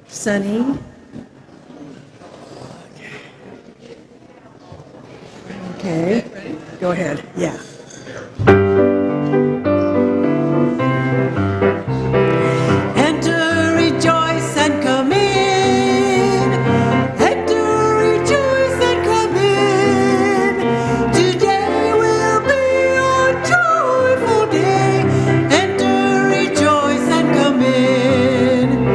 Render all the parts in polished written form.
Sunny. Okay. Ready? Go ahead. Yeah. Enter, rejoice, and come in. Enter, rejoice, and come in. Today will be a joyful day. Enter, rejoice, and come in.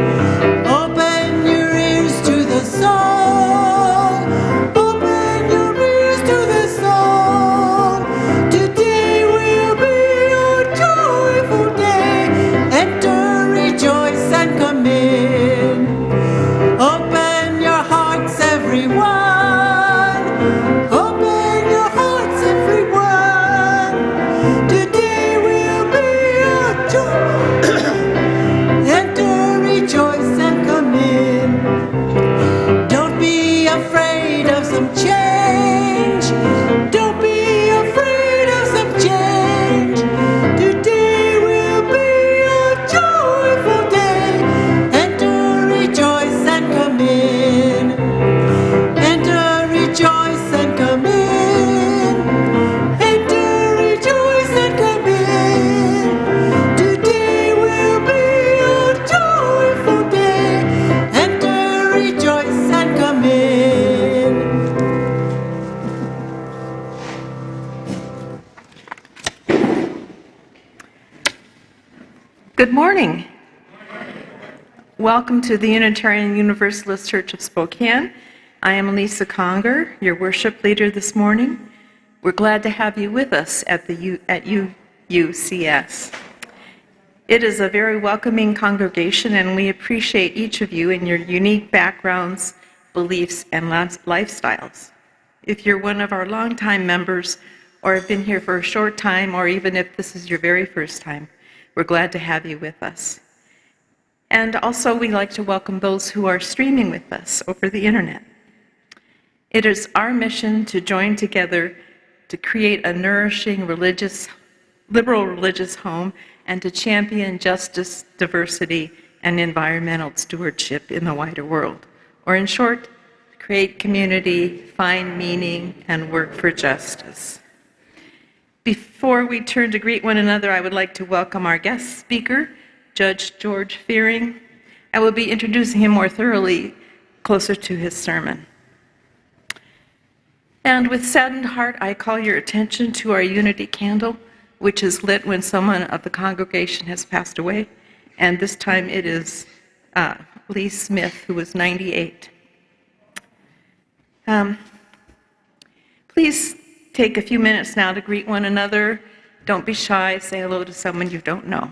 Open your ears to the song. Open your ears to the song. Today will be a joyful day. Enter, rejoice, and come in. Open your hearts, everyone. Open your hearts, everyone. Today will be a joy. Enter, rejoice, and come in. Don't be afraid of some change. Don't be afraid of some change. Today will be a joyful day. Enter, rejoice, and come in. Enter, rejoice, and come in. Enter, rejoice, and come in. Today will be a joyful day. Enter, rejoice, and come in. Good morning. Welcome to the Unitarian Universalist Church of Spokane. I am Lisa Conger, your worship leader this morning. We're glad to have you with us at UCS. It is a very welcoming congregation, and we appreciate each of you and your unique backgrounds, beliefs, and lifestyles. If you're one of our longtime members, or have been here for a short time, or even if this is your very first time, we're glad to have you with us. And also, we'd like to welcome those who are streaming with us over the internet. It is our mission to join together to create a nourishing liberal religious home and to champion justice, diversity, and environmental stewardship in the wider world. Or in short, create community, find meaning, and work for justice. Before we turn to greet one another, I would like to welcome our guest speaker, Judge George Fearing. I will be introducing him more thoroughly closer to his sermon. And with saddened heart, I call your attention to our unity candle, which is lit when someone of the congregation has passed away. And this time it is Lee Smith, who was 98. Please take a few minutes now to greet one another. Don't be shy. Say hello to someone you don't know.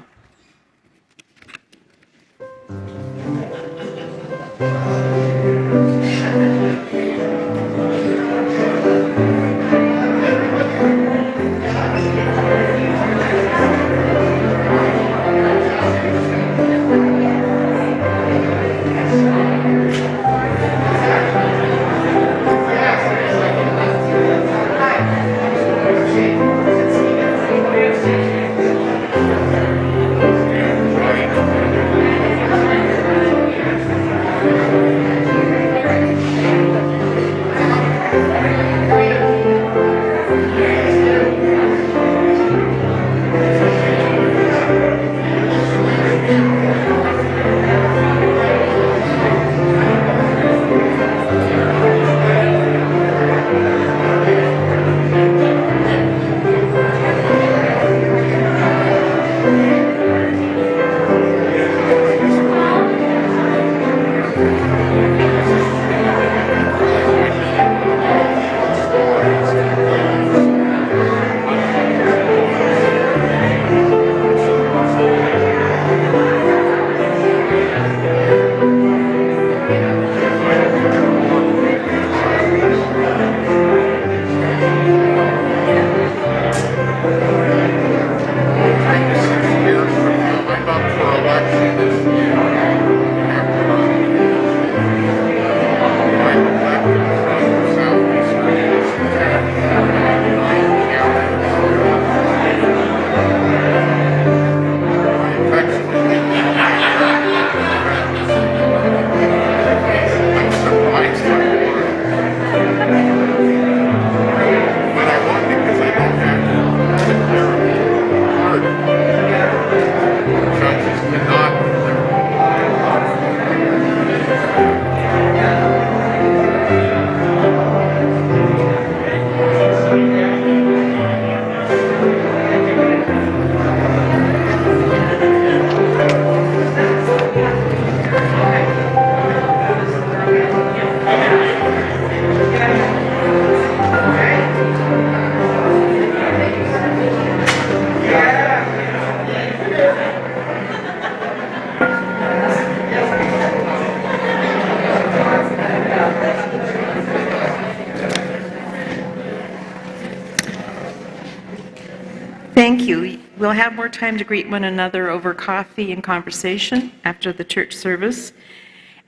We'll have more time to greet one another over coffee and conversation after the church service.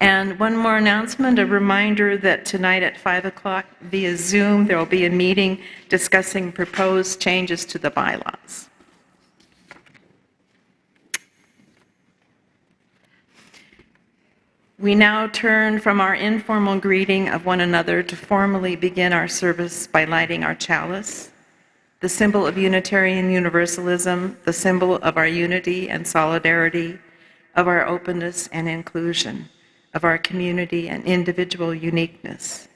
And one more announcement, a reminder that tonight at 5 o'clock via Zoom, there will be a meeting discussing proposed changes to the bylaws. We now turn from our informal greeting of one another to formally begin our service by lighting our chalice, the symbol of Unitarian Universalism, the symbol of our unity and solidarity, of our openness and inclusion, of our community and individual uniqueness.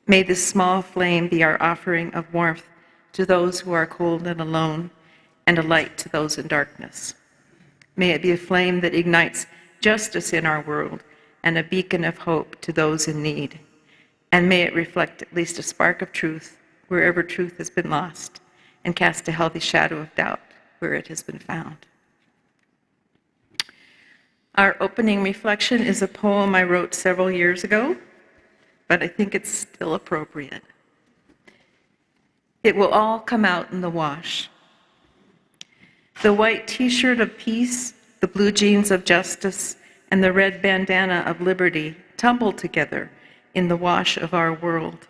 May this small flame be our offering of warmth to those who are cold and alone, and a light to those in darkness. May it be a flame that ignites justice in our world and a beacon of hope to those in need. And may it reflect at least a spark of truth wherever truth has been lost, and cast a healthy shadow of doubt where it has been found. Our opening reflection is a poem I wrote several years ago, but I think it's still appropriate. It will all come out in the wash. The white t-shirt of peace, the blue jeans of justice, and the red bandana of liberty tumble together in the wash of our world.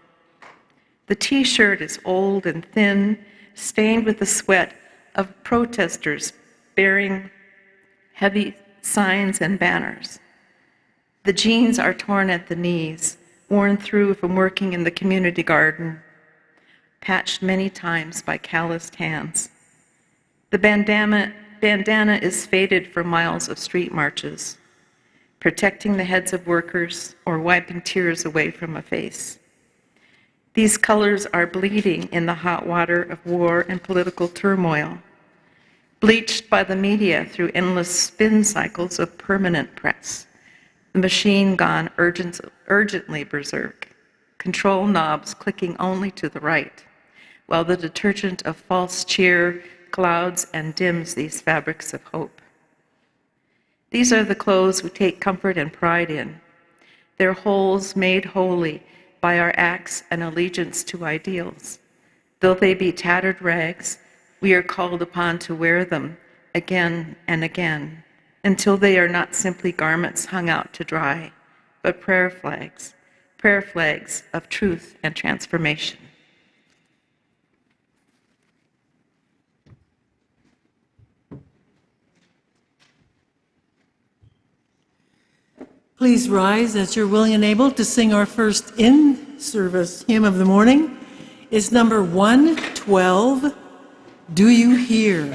The t-shirt is old and thin, stained with the sweat of protesters bearing heavy signs and banners. The jeans are torn at the knees, worn through from working in the community garden, patched many times by calloused hands. The bandana is faded from miles of street marches, protecting the heads of workers or wiping tears away from a face. These colors are bleeding in the hot water of war and political turmoil, bleached by the media through endless spin cycles of permanent press, the machine gone urgently berserk, control knobs clicking only to the right, while the detergent of false cheer clouds and dims these fabrics of hope. These are the clothes we take comfort and pride in. They're holes made holy by our acts and allegiance to ideals. Though they be tattered rags, we are called upon to wear them again and again until they are not simply garments hung out to dry, but prayer flags of truth and transformation. Please rise as you're willing and able to sing our first in-service hymn of the morning. It's number 112, Do You Hear?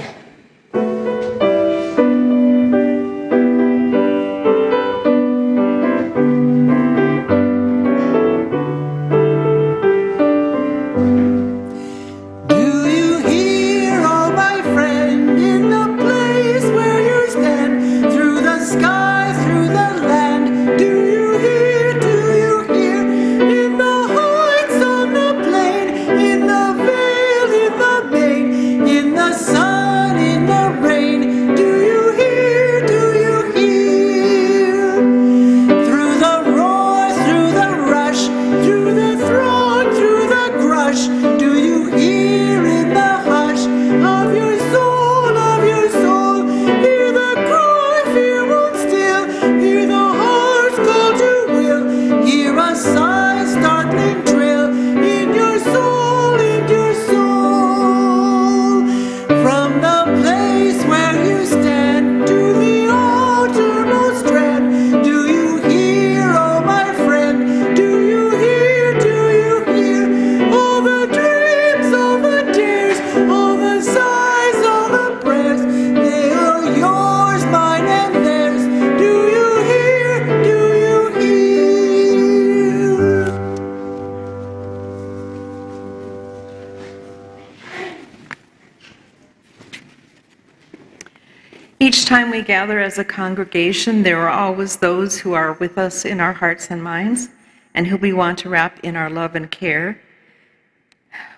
Each time we gather as a congregation, there are always those who are with us in our hearts and minds and who we want to wrap in our love and care.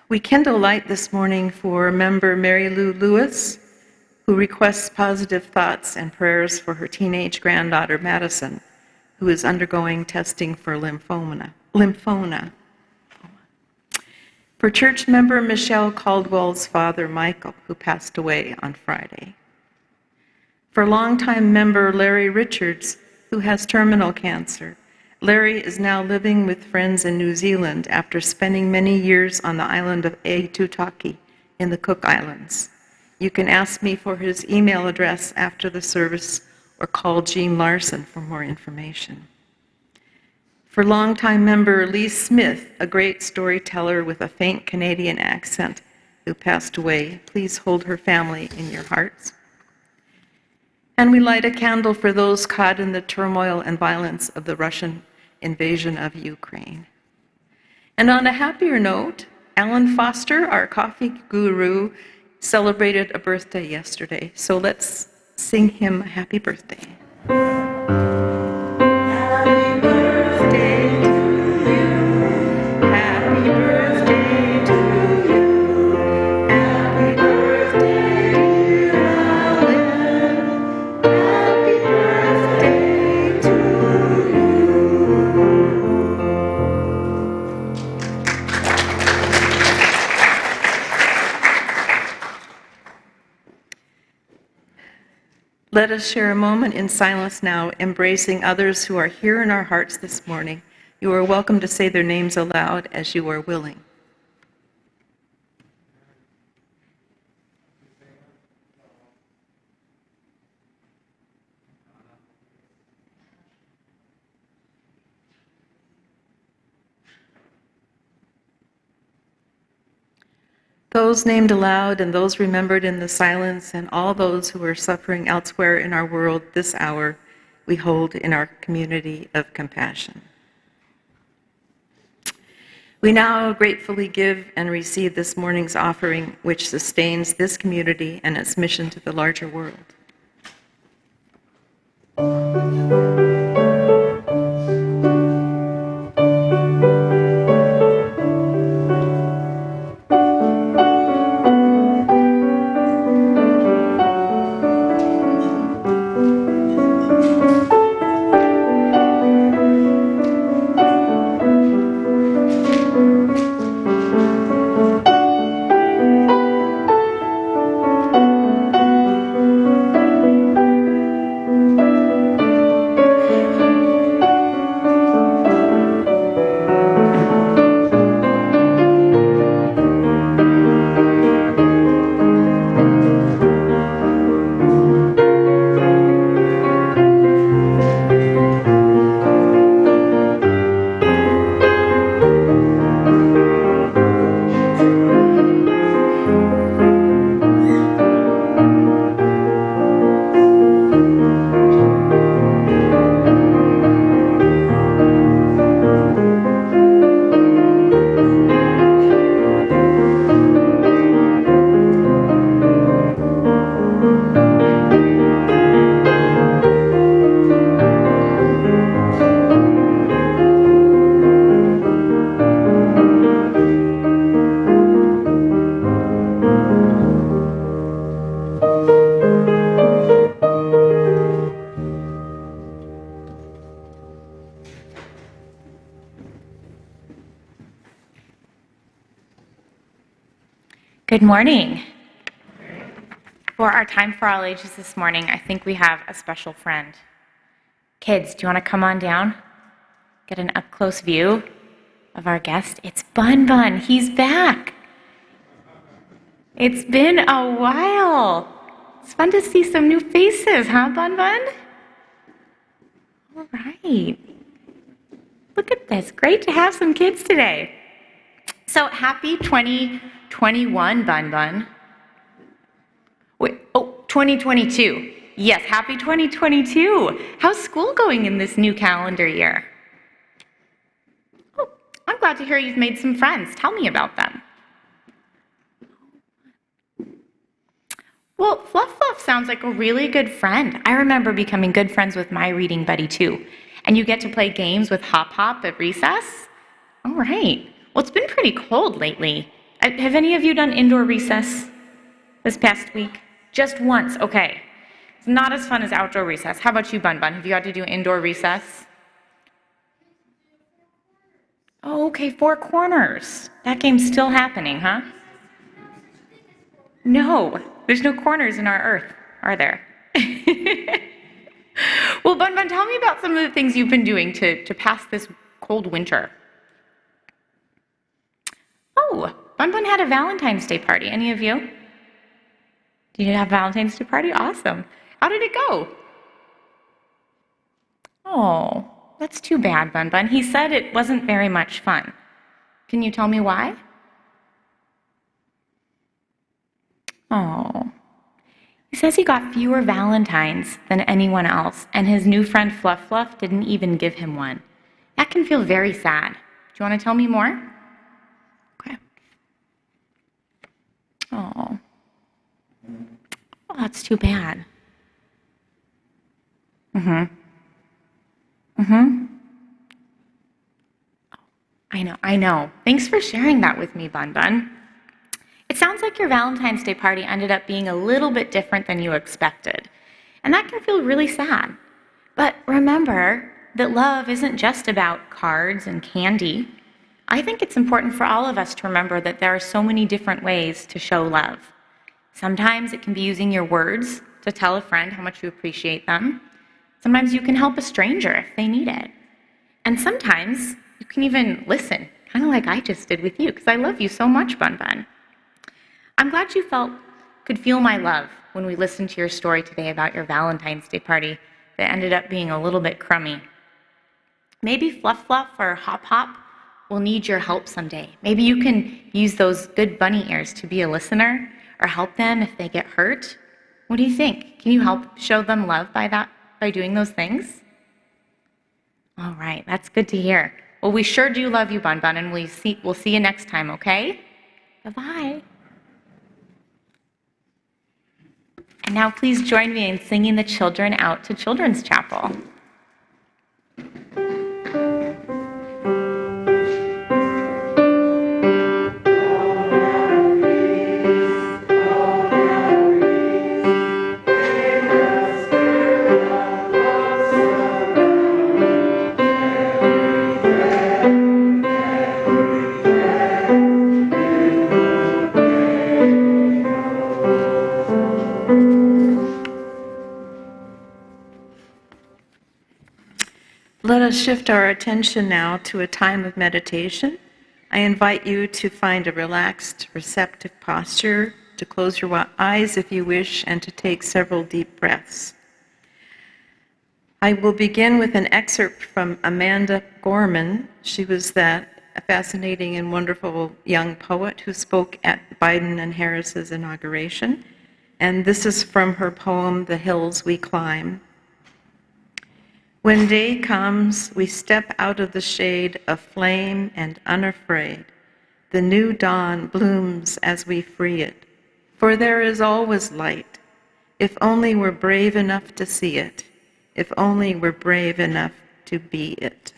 We kindle light this morning for member Mary Lou Lewis, who requests positive thoughts and prayers for her teenage granddaughter Madison, who is undergoing testing for lymphoma. For church member Michelle Caldwell's father, Michael, who passed away on Friday. For longtime member Larry Richards, who has terminal cancer. Larry is now living with friends in New Zealand after spending many years on the island of Aitutaki in the Cook Islands. You can ask me for his email address after the service or call Jean Larson for more information. For longtime member Lee Smith, a great storyteller with a faint Canadian accent who passed away, please hold her family in your hearts. And we light a candle for those caught in the turmoil and violence of the Russian invasion of Ukraine. And on a happier note, Alan Foster, our coffee guru, celebrated a birthday yesterday. So let's sing him a happy birthday. Happy birthday to you. Happy birthday to you. Happy birthday, dear Alan. Happy birthday to you. Let us share a moment in silence now, embracing others who are here in our hearts this morning. You are welcome to say their names aloud as you are willing. Those named aloud and those remembered in the silence, and all those who are suffering elsewhere in our world this hour, we hold in our community of compassion. We now gratefully give and receive this morning's offering, which sustains this community and its mission to the larger world. Good morning. For our Time for All Ages this morning, I think we have a special friend. Kids, do you want to come on down? Get an up-close view of our guest. It's Bun Bun. He's back. It's been a while. It's fun to see some new faces, huh, Bun Bun? All right. Look at this. Great to have some kids today. So happy 2021, Bun Bun. Wait, 2022. Yes, happy 2022. How's school going in this new calendar year? Oh, I'm glad to hear you've made some friends. Tell me about them. Well, Fluff Fluff sounds like a really good friend. I remember becoming good friends with my reading buddy, too. And you get to play games with Hop Hop at recess? All right. Well, it's been pretty cold lately. Have any of you done indoor recess this past week? Just once, okay. It's not as fun as outdoor recess. How about you, Bun Bun? Have you had to do indoor recess? Oh, okay, Four Corners. That game's still happening, huh? No, there's no corners in our Earth, are there? Well, Bun Bun, tell me about some of the things you've been doing to pass this cold winter. Oh, Bun Bun had a Valentine's Day party. Any of you? Did you have a Valentine's Day party? Awesome. How did it go? Oh, that's too bad, Bun Bun. He said it wasn't very much fun. Can you tell me why? Oh. He says he got fewer Valentines than anyone else, and his new friend Fluff Fluff didn't even give him one. That can feel very sad. Do you want to tell me more? Okay. Oh. Oh, that's too bad. I know. Thanks for sharing that with me, Bun Bun. It sounds like your Valentine's Day party ended up being a little bit different than you expected, and that can feel really sad. But remember that love isn't just about cards and candy. I think it's important for all of us to remember that there are so many different ways to show love. Sometimes it can be using your words to tell a friend how much you appreciate them. Sometimes you can help a stranger if they need it. And sometimes you can even listen, kind of like I just did with you, because I love you so much, Bun Bun. I'm glad you could feel my love when we listened to your story today about your Valentine's Day party that ended up being a little bit crummy. Maybe Fluff Fluff or Hop Hop will need your help someday. Maybe you can use those good bunny ears to be a listener or help them if they get hurt. What do you think? Can you help show them love by doing those things? All right, that's good to hear. Well, we sure do love you, Bun Bun, and we'll see you next time, okay? Bye-bye. And now please join me in singing the children out to Children's Chapel. Let us shift our attention now to a time of meditation. I invite you to find a relaxed, receptive posture, to close your eyes if you wish, and to take several deep breaths. I will begin with an excerpt from Amanda Gorman. She was that fascinating and wonderful young poet who spoke at Biden and Harris's inauguration. And this is from her poem, The Hills We Climb. When day comes, we step out of the shade, aflame and unafraid. The new dawn blooms as we free it, for there is always light, if only we're brave enough to see it, if only we're brave enough to be it.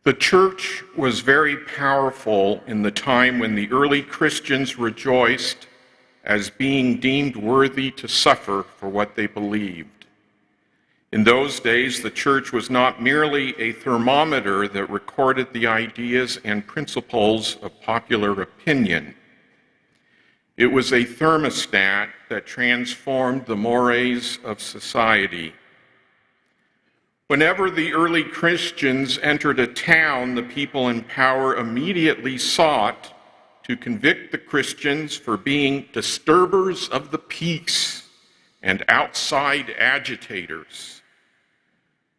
The church was very powerful in the time when the early Christians rejoiced as being deemed worthy to suffer for what they believed. In those days, the church was not merely a thermometer that recorded the ideas and principles of popular opinion. It was a thermostat that transformed the mores of society. Whenever the early Christians entered a town, the people in power immediately sought to convict the Christians for being disturbers of the peace and outside agitators.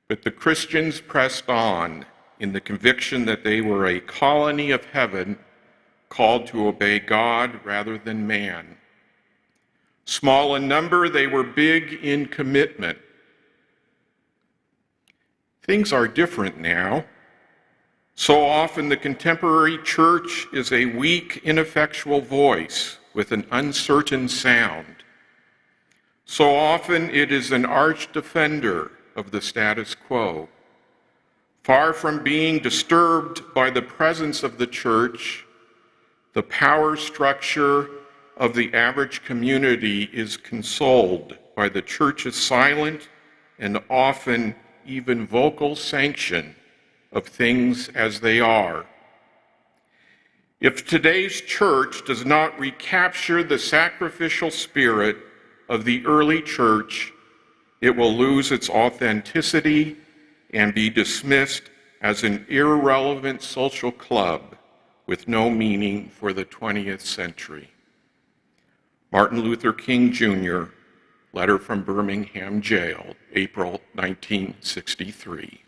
But the Christians pressed on in the conviction that they were a colony of heaven called to obey God rather than man. Small in number, they were big in commitment. Things are different now. So often the contemporary church is a weak, ineffectual voice with an uncertain sound. So often it is an arch defender of the status quo. Far from being disturbed by the presence of the church, the power structure of the average community is consoled by the church's silent and often even vocal sanction of things as they are. If today's church does not recapture the sacrificial spirit of the early church, it will lose its authenticity and be dismissed as an irrelevant social club with no meaning for the 20th century. Martin Luther King Jr., letter from Birmingham Jail, April 1963.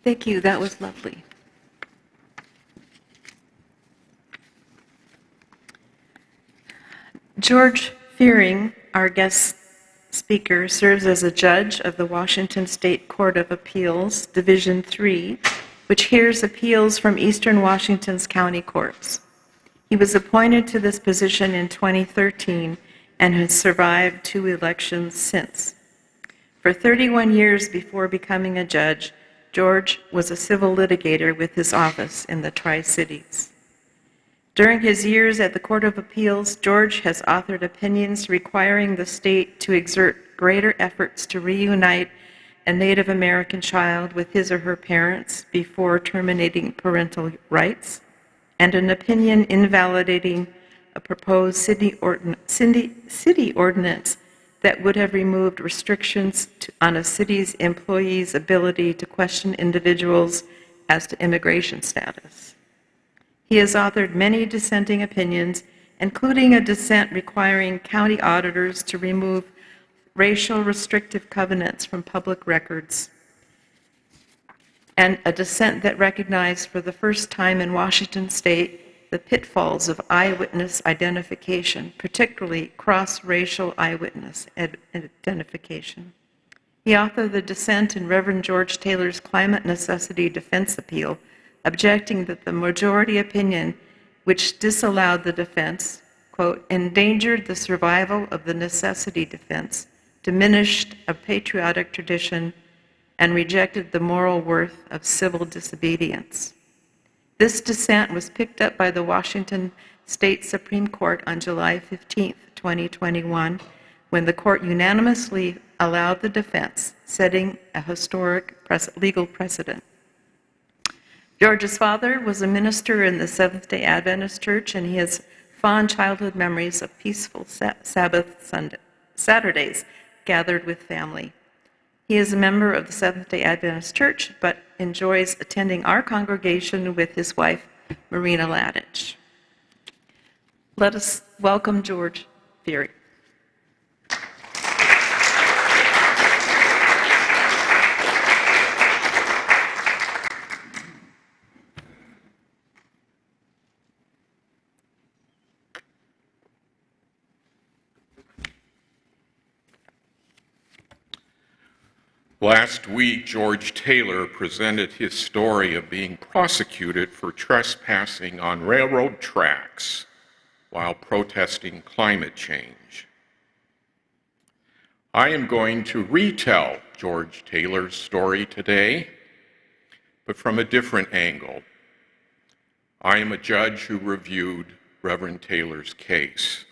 Thank you, that was lovely. George Fearing, our guest speaker, serves as a judge of the Washington State Court of Appeals, Division 3, which hears appeals from Eastern Washington's county courts. He was appointed to this position in 2013 and has survived 2 elections since. For 31 years before becoming a judge, George was a civil litigator with his office in the Tri-Cities. During his years at the Court of Appeals, George has authored opinions requiring the state to exert greater efforts to reunite a Native American child with his or her parents before terminating parental rights, and an opinion invalidating a proposed city ordinance that would have removed restrictions on a city's employees' ability to question individuals as to immigration status. He has authored many dissenting opinions, including a dissent requiring county auditors to remove racial restrictive covenants from public records, and a dissent that recognized for the first time in Washington state the pitfalls of eyewitness identification, particularly cross-racial eyewitness identification. He authored the dissent in Reverend George Taylor's climate necessity defense appeal, objecting that the majority opinion, which disallowed the defense, quote, endangered the survival of the necessity defense, diminished a patriotic tradition, and rejected the moral worth of civil disobedience. This dissent was picked up by the Washington State Supreme Court on July 15, 2021, when the court unanimously allowed the defense, setting a historic legal precedent. George's father was a minister in the Seventh-day Adventist Church, and he has fond childhood memories of peaceful Sabbath Saturdays gathered with family. He is a member of the Seventh-day Adventist Church, but enjoys attending our congregation with his wife, Marina Ladich. Let us welcome George Feary. Last week, George Taylor presented his story of being prosecuted for trespassing on railroad tracks while protesting climate change. I am going to retell George Taylor's story today, but from a different angle. I am a judge who reviewed Reverend Taylor's case.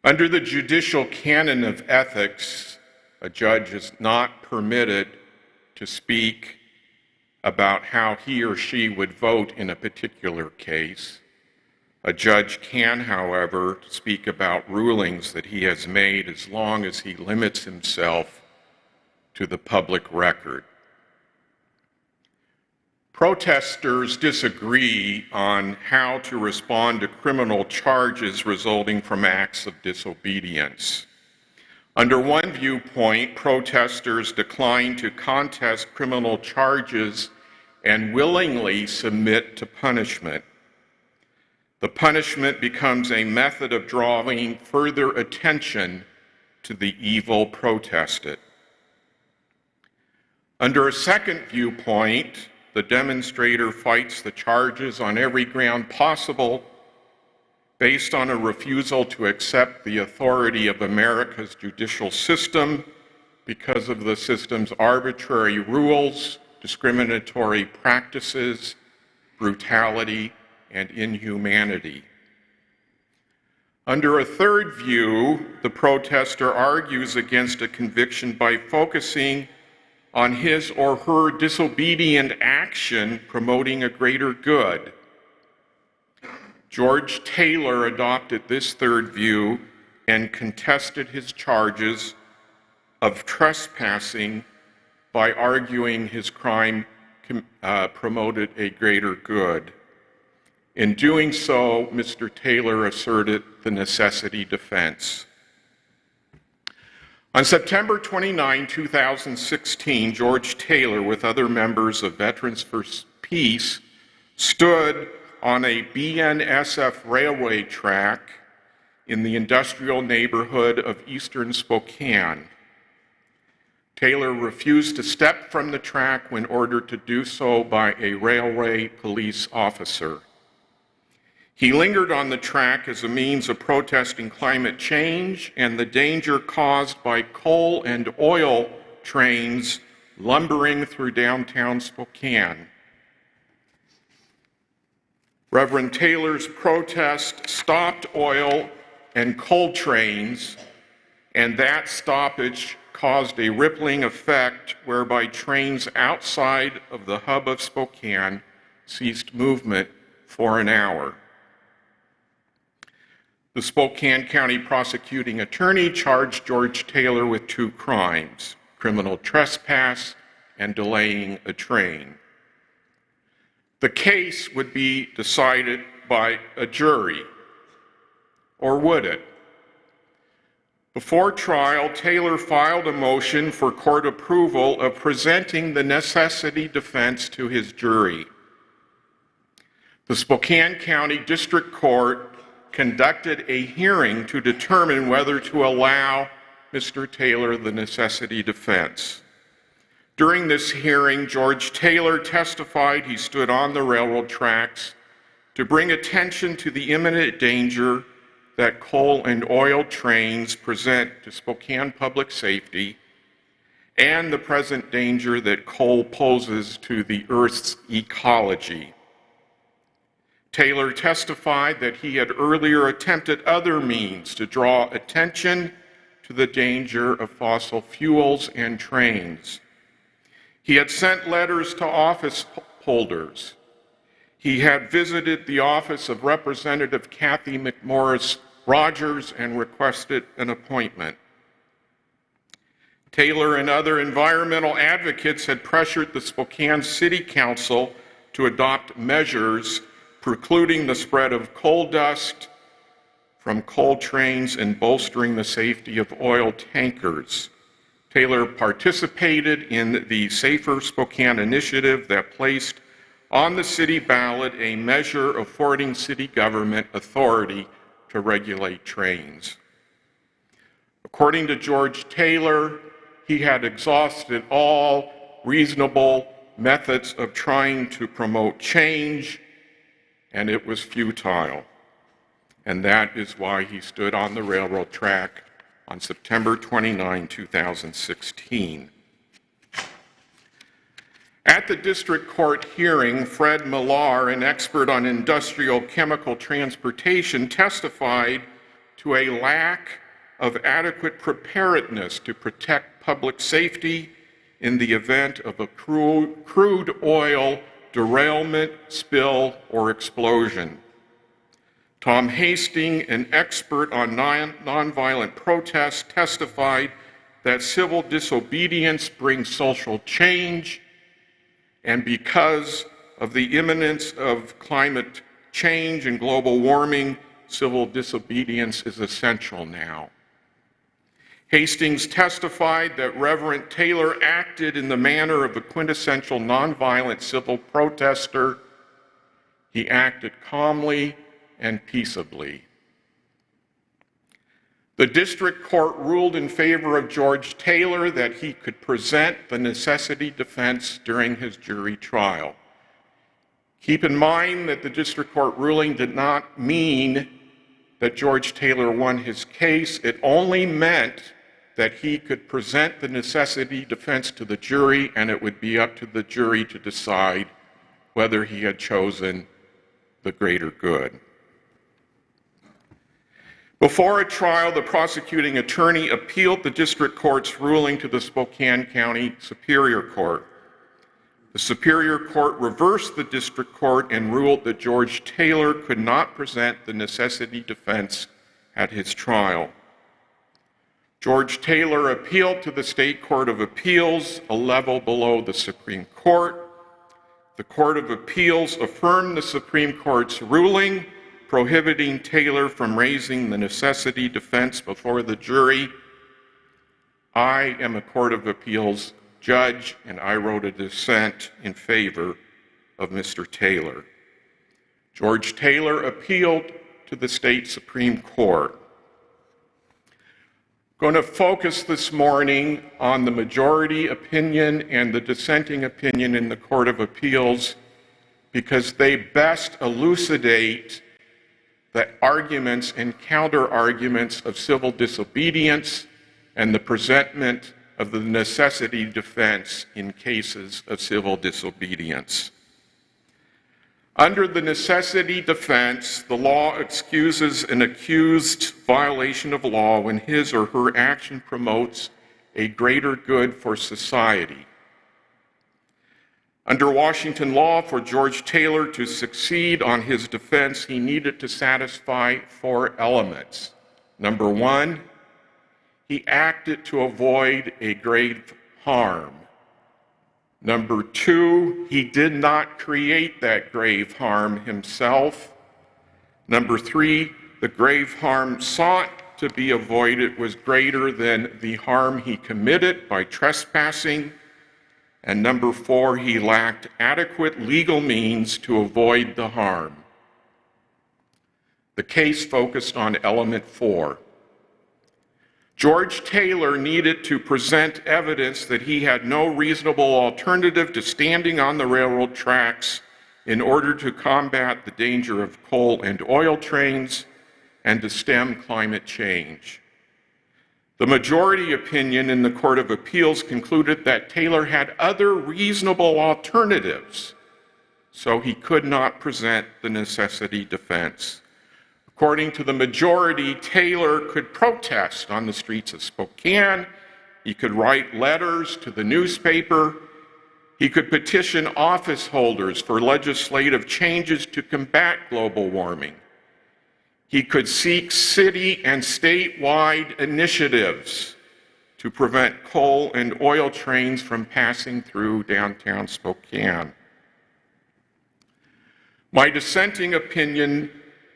Under the judicial canon of ethics, a judge is not permitted to speak about how he or she would vote in a particular case. A judge can, however, speak about rulings that he has made as long as he limits himself to the public record. Protesters disagree on how to respond to criminal charges resulting from acts of disobedience. Under one viewpoint, protesters decline to contest criminal charges and willingly submit to punishment. The punishment becomes a method of drawing further attention to the evil protested. Under a second viewpoint, the demonstrator fights the charges on every ground possible based on a refusal to accept the authority of America's judicial system because of the system's arbitrary rules, discriminatory practices, brutality, and inhumanity. Under a third view, the protester argues against a conviction by focusing on his or her disobedient action promoting a greater good. George Taylor adopted this third view and contested his charges of trespassing by arguing his crime promoted a greater good. In doing so, Mr. Taylor asserted the necessity defense. On September 29, 2016, George Taylor, with other members of Veterans for Peace, stood on a BNSF railway track in the industrial neighborhood of eastern Spokane. Taylor refused to step from the track when ordered to do so by a railway police officer. He lingered on the track as a means of protesting climate change and the danger caused by coal and oil trains lumbering through downtown Spokane. Reverend Taylor's protest stopped oil and coal trains, and that stoppage caused a rippling effect whereby trains outside of the hub of Spokane ceased movement for an hour. The Spokane County prosecuting attorney charged George Taylor with 2 crimes: criminal trespass and delaying a train. The case would be decided by a jury, or would it? Before trial, Taylor filed a motion for court approval of presenting the necessity defense to his jury. The Spokane County District Court conducted a hearing to determine whether to allow Mr. Taylor the necessity defense. During this hearing, George Taylor testified he stood on the railroad tracks to bring attention to the imminent danger that coal and oil trains present to Spokane public safety and the present danger that coal poses to the Earth's ecology. Taylor testified that he had earlier attempted other means to draw attention to the danger of fossil fuels and trains. He had sent letters to office holders. He had visited the office of Representative Kathy McMorris Rogers and requested an appointment. Taylor and other environmental advocates had pressured the Spokane City Council to adopt measures precluding the spread of coal dust from coal trains and bolstering the safety of oil tankers. Taylor participated in the Safer Spokane initiative that placed on the city ballot a measure affording city government authority to regulate trains. According to George Taylor, he had exhausted all reasonable methods of trying to promote change, and it was futile. And that is why he stood on the railroad track on September 29, 2016. At the district court hearing, Fred Millar, an expert on industrial chemical transportation, testified to a lack of adequate preparedness to protect public safety in the event of a crude oil derailment, spill, or explosion. Tom Hastings, an expert on nonviolent protest, testified that civil disobedience brings social change, and because of the imminence of climate change and global warming, civil disobedience is essential now. Hastings testified that Reverend Taylor acted in the manner of a quintessential nonviolent civil protester. He acted calmly and peaceably. The district court ruled in favor of George Taylor that he could present the necessity defense during his jury trial. Keep in mind that the district court ruling did not mean that George Taylor won his case. It only meant that he could present the necessity defense to the jury, and it would be up to the jury to decide whether he had chosen the greater good. Before a trial, the prosecuting attorney appealed the district court's ruling to the Spokane County Superior Court. The Superior Court reversed the district court and ruled that George Taylor could not present the necessity defense at his trial. George Taylor appealed to the State Court of Appeals, a level below the Supreme Court. The Court of Appeals affirmed the Supreme Court's ruling, prohibiting Taylor from raising the necessity defense before the jury. I am a Court of Appeals judge, and I wrote a dissent in favor of Mr. Taylor. George Taylor appealed to the state Supreme Court. I'm going to focus this morning on the majority opinion and the dissenting opinion in the Court of Appeals because they best elucidate the arguments and counter-arguments of civil disobedience and the presentment of the necessity defense in cases of civil disobedience. Under the necessity defense, the law excuses an accused's violation of law when his or her action promotes a greater good for society. Under Washington law, for George Taylor to succeed on his defense, he needed to satisfy 4 elements. Number 1, he acted to avoid a grave harm. Number 2, he did not create that grave harm himself. Number 3, the grave harm sought to be avoided was greater than the harm he committed by trespassing. And number 4, he lacked adequate legal means to avoid the harm. The case focused on element 4. George Taylor needed to present evidence that he had no reasonable alternative to standing on the railroad tracks in order to combat the danger of coal and oil trains and to stem climate change. The majority opinion in the Court of Appeals concluded that Taylor had other reasonable alternatives, so he could not present the necessity defense. According to the majority, Taylor could protest on the streets of Spokane, he could write letters to the newspaper, he could petition office holders for legislative changes to combat global warming. He could seek city and statewide initiatives to prevent coal and oil trains from passing through downtown Spokane. My dissenting opinion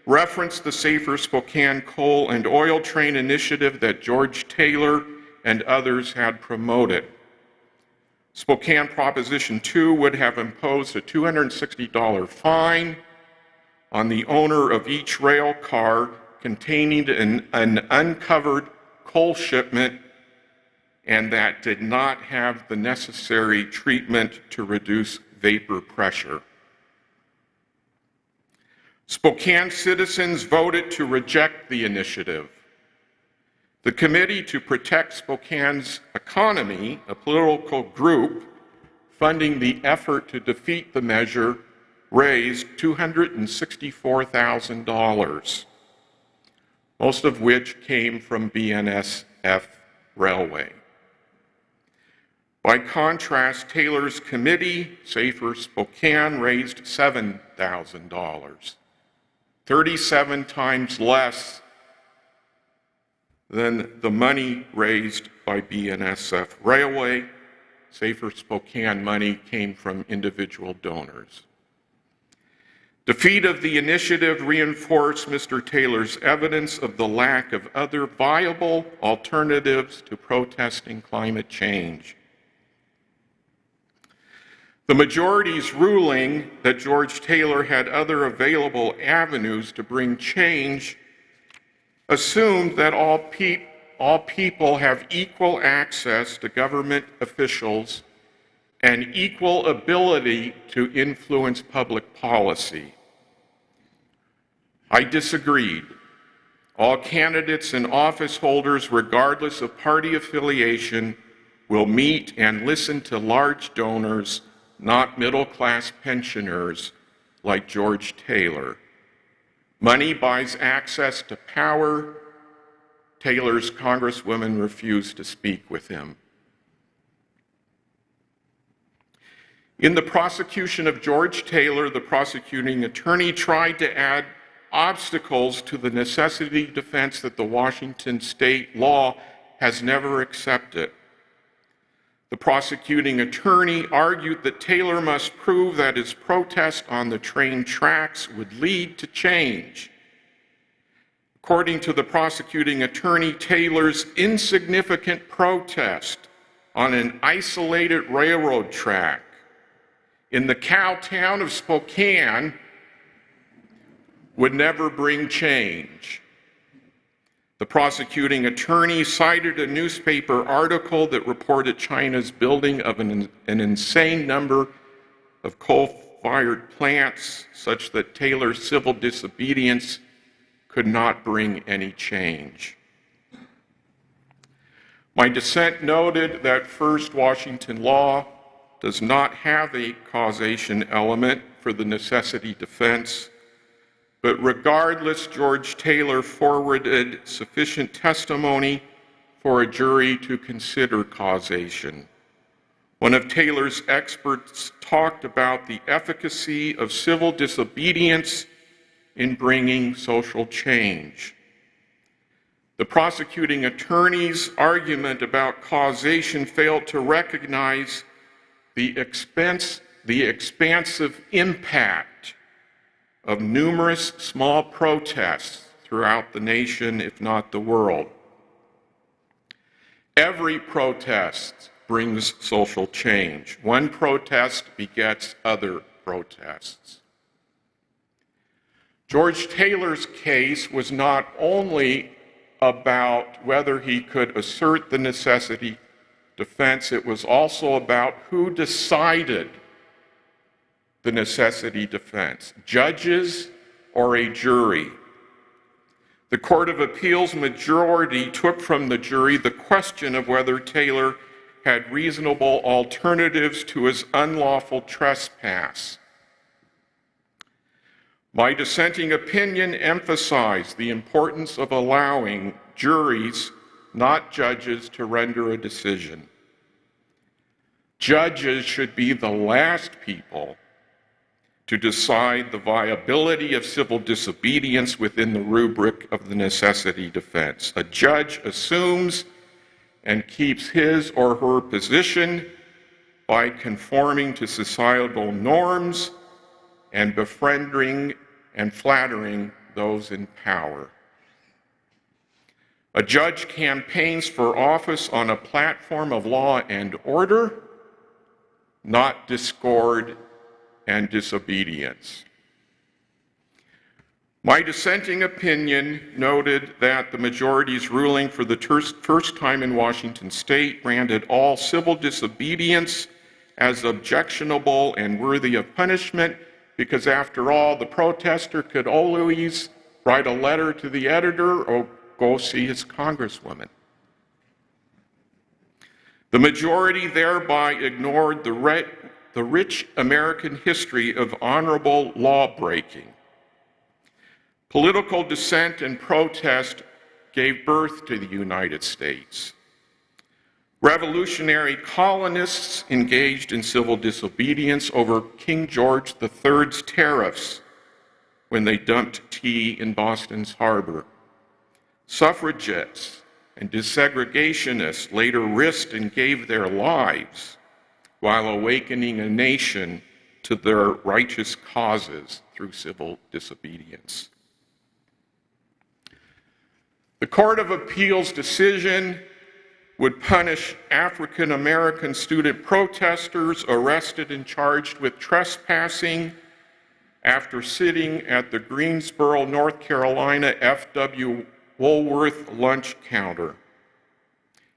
referenced the Safer Spokane Coal and Oil Train initiative that George Taylor and others had promoted. Spokane Proposition 2 would have imposed a $260 fine on the owner of each rail car containing an uncovered coal shipment and that did not have the necessary treatment to reduce vapor pressure. Spokane citizens voted to reject the initiative. The Committee to Protect Spokane's Economy, a political group funding the effort to defeat the measure, raised $264,000, most of which came from BNSF Railway. By contrast, Taylor's committee, Safer Spokane, raised $7,000, 37 times less than the money raised by BNSF Railway. Safer Spokane money came from individual donors. Defeat of the initiative reinforced Mr. Taylor's evidence of the lack of other viable alternatives to protesting climate change. The majority's ruling that George Taylor had other available avenues to bring change assumed that all people have equal access to government officials and equal ability to influence public policy. I disagreed. All candidates and office holders, regardless of party affiliation, will meet and listen to large donors, not middle-class pensioners like George Taylor. Money buys access to power. Taylor's congresswoman refused to speak with him. In the prosecution of George Taylor, the prosecuting attorney tried to add obstacles to the necessity defense that the Washington state law has never accepted. The prosecuting attorney argued that Taylor must prove that his protest on the train tracks would lead to change. According to the prosecuting attorney, Taylor's insignificant protest on an isolated railroad track in the cow town of Spokane would never bring change. The prosecuting attorney cited a newspaper article that reported China's building of an insane number of coal-fired plants, such that Taylor's civil disobedience could not bring any change. My dissent noted that first, Washington law does not have a causation element for the necessity defense, but regardless, George Taylor forwarded sufficient testimony for a jury to consider causation. One of Taylor's experts talked about the efficacy of civil disobedience in bringing social change. The prosecuting attorney's argument about causation failed to recognize the expansive impact of numerous small protests throughout the nation, if not the world. Every protest brings social change. One protest begets other protests. George Taylor's case was not only about whether he could assert the necessity defense, it was also about who decided the necessity defense, judges or a jury. The Court of Appeals majority took from the jury the question of whether Taylor had reasonable alternatives to his unlawful trespass. My dissenting opinion emphasized the importance of allowing juries, not judges, to render a decision. Judges should be the last people to decide the viability of civil disobedience within the rubric of the necessity defense. A judge assumes and keeps his or her position by conforming to societal norms and befriending and flattering those in power. A judge campaigns for office on a platform of law and order, not discord and disobedience. My dissenting opinion noted that the majority's ruling for the first time in Washington state branded all civil disobedience as objectionable and worthy of punishment because, after all, the protester could always write a letter to the editor or go see his congresswoman. The majority thereby ignored the rich American history of honorable law-breaking. Political dissent and protest gave birth to the United States. Revolutionary colonists engaged in civil disobedience over King George III's tariffs when they dumped tea in Boston's harbor. Suffragettes and desegregationists later risked and gave their lives while awakening a nation to their righteous causes through civil disobedience. The Court of Appeals decision would punish African American student protesters arrested and charged with trespassing after sitting at the Greensboro, North Carolina F.W. Woolworth lunch counter.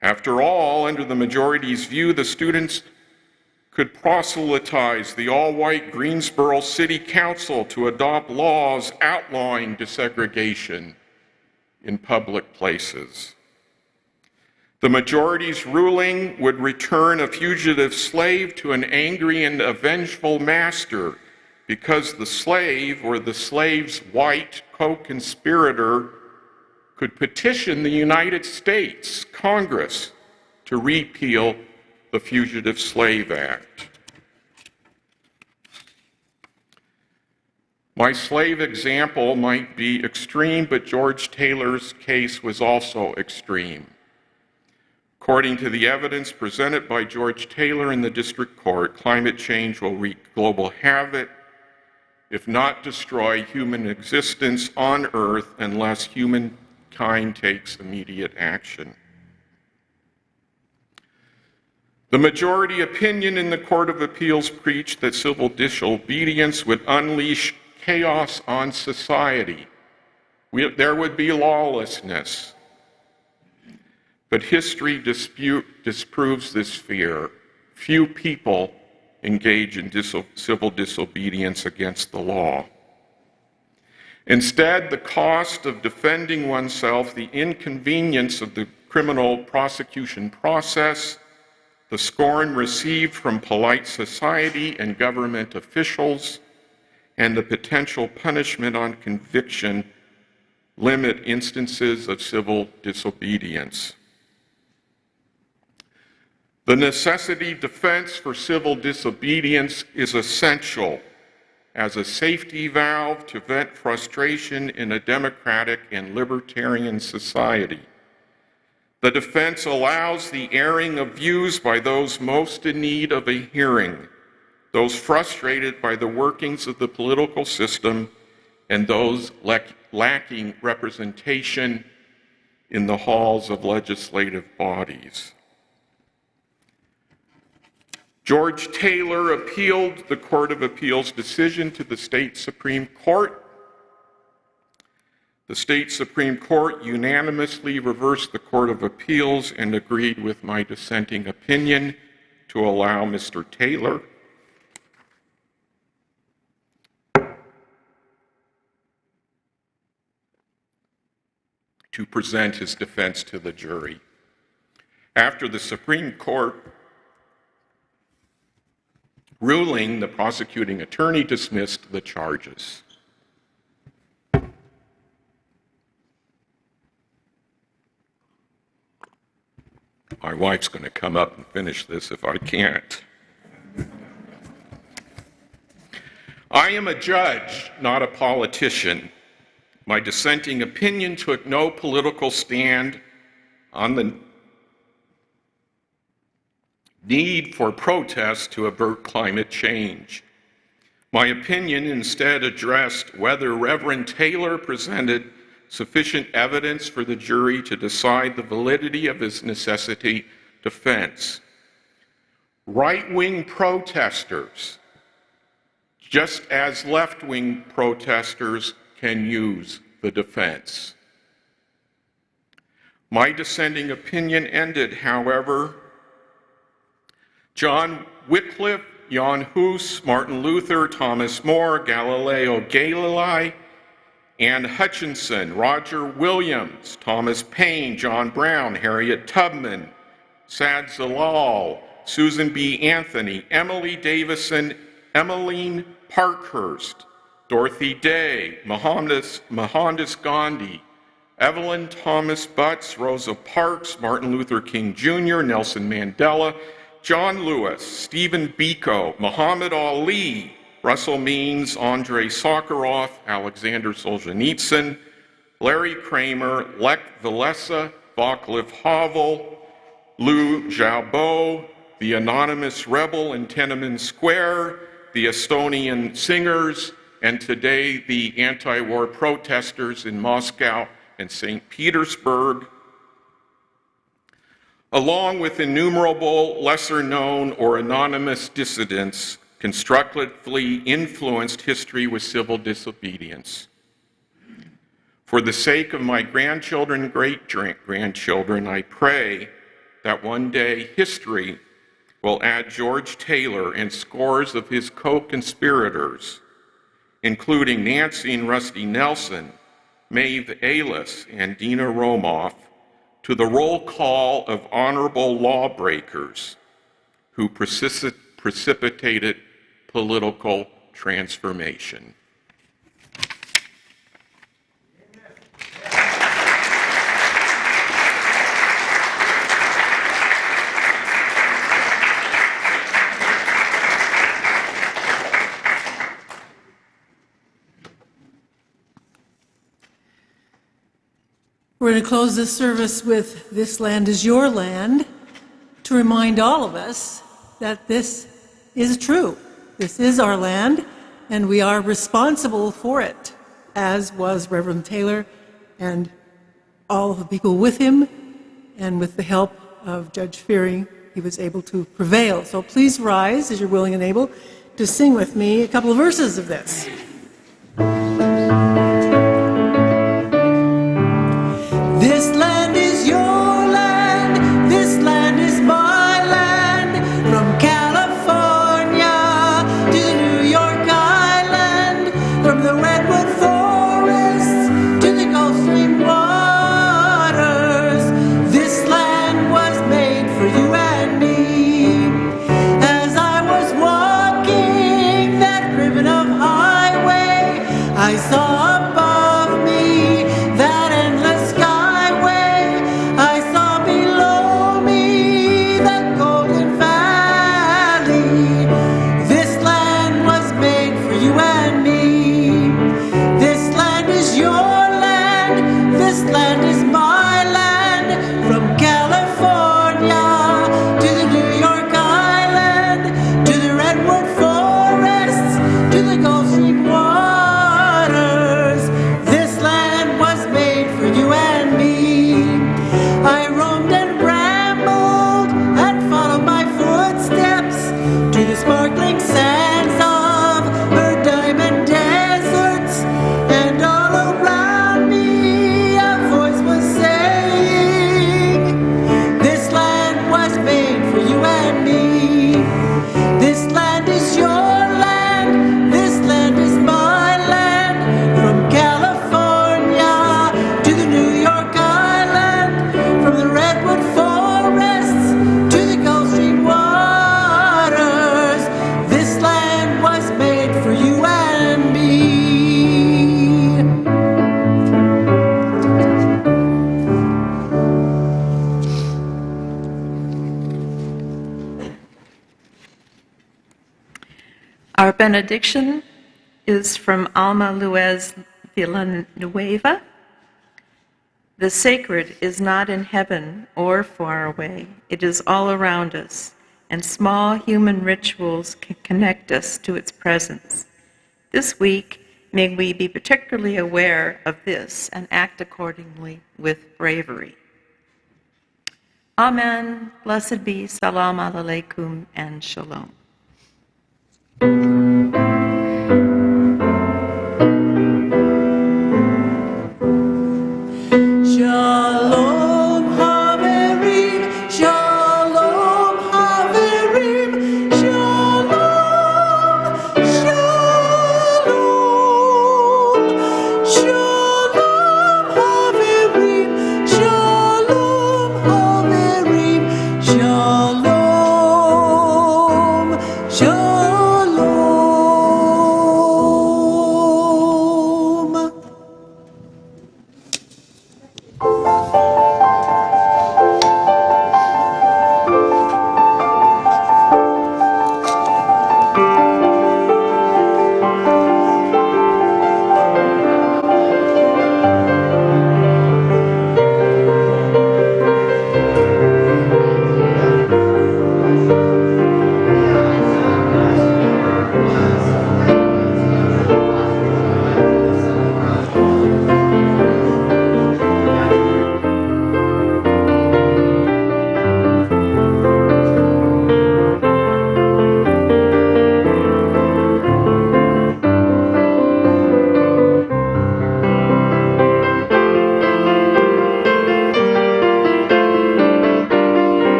After all, under the majority's view, the students could proselytize the all-white Greensboro City Council to adopt laws outlawing desegregation in public places. The majority's ruling would return a fugitive slave to an angry and avengeful master because the slave or the slave's white co-conspirator could petition the United States Congress to repeal the Fugitive Slave Act. My slave example might be extreme, but George Taylor's case was also extreme. According to the evidence presented by George Taylor in the district court, climate change will wreak global havoc, if not destroy human existence on Earth, unless humankind takes immediate action. The majority opinion in the Court of Appeals preached that civil disobedience would unleash chaos on society. There would be lawlessness. But history disproves this fear. Few people engage in civil disobedience against the law. Instead, the cost of defending oneself, the inconvenience of the criminal prosecution process, the scorn received from polite society and government officials, and the potential punishment on conviction limit instances of civil disobedience. The necessity defense for civil disobedience is essential as a safety valve to vent frustration in a democratic and libertarian society. The defense allows the airing of views by those most in need of a hearing, those frustrated by the workings of the political system, and those lacking representation in the halls of legislative bodies. George Taylor appealed the Court of Appeals' decision to the state Supreme Court. The state Supreme Court unanimously reversed the Court of Appeals and agreed with my dissenting opinion to allow Mr. Taylor to present his defense to the jury. After the Supreme Court ruling, the prosecuting attorney dismissed the charges. My wife's going to come up and finish this if I can't. I am a judge, not a politician. My dissenting opinion took no political stand on the need for protests to avert climate change. My opinion instead addressed whether Reverend Taylor presented sufficient evidence for the jury to decide the validity of his necessity defense. Right-wing protesters, just as left-wing protesters, can use the defense. My dissenting opinion ended, however. John Wycliffe, Jan Hus, Martin Luther, Thomas More, Galileo Galilei, Anne Hutchinson, Roger Williams, Thomas Paine, John Brown, Harriet Tubman, Sad Zalal, Susan B. Anthony, Emily Davison, Emmeline Parkhurst, Dorothy Day, Mohandas Gandhi, Evelyn Thomas Butts, Rosa Parks, Martin Luther King Jr., Nelson Mandela, John Lewis, Stephen Biko, Muhammad Ali, Russell Means, Andrei Sakharov, Alexander Solzhenitsyn, Larry Kramer, Lech Walesa, Václav Havel, Liu Xiaobo, the anonymous rebel in Tiananmen Square, the Estonian singers, and today the anti-war protesters in Moscow and St. Petersburg, along with innumerable lesser-known or anonymous dissidents, constructively influenced history with civil disobedience. For the sake of my grandchildren and great-grandchildren, I pray that one day history will add George Taylor and scores of his co-conspirators, including Nancy and Rusty Nelson, Maeve Aylis, and Dina Romoff, to the roll call of honorable lawbreakers who precipitated political transformation. We're going to close this service with "This Land is Your Land" to remind all of us that this is true. This is our land, and we are responsible for it, as was Reverend Taylor and all of the people with him, and with the help of Judge Fearing, he was able to prevail. So please rise, as you're willing and able, to sing with me a couple of verses of this. This land is your land, this land is my land, from California to New York Island, from the redwood forests to the Gulf Stream waters. This land was made for you and me. Our benediction is from Alma Luez Villanueva. The sacred is not in heaven or far away. It is all around us, and small human rituals can connect us to its presence. This week, may we be particularly aware of this and act accordingly with bravery. Amen. Blessed be. Salam alaikum and shalom.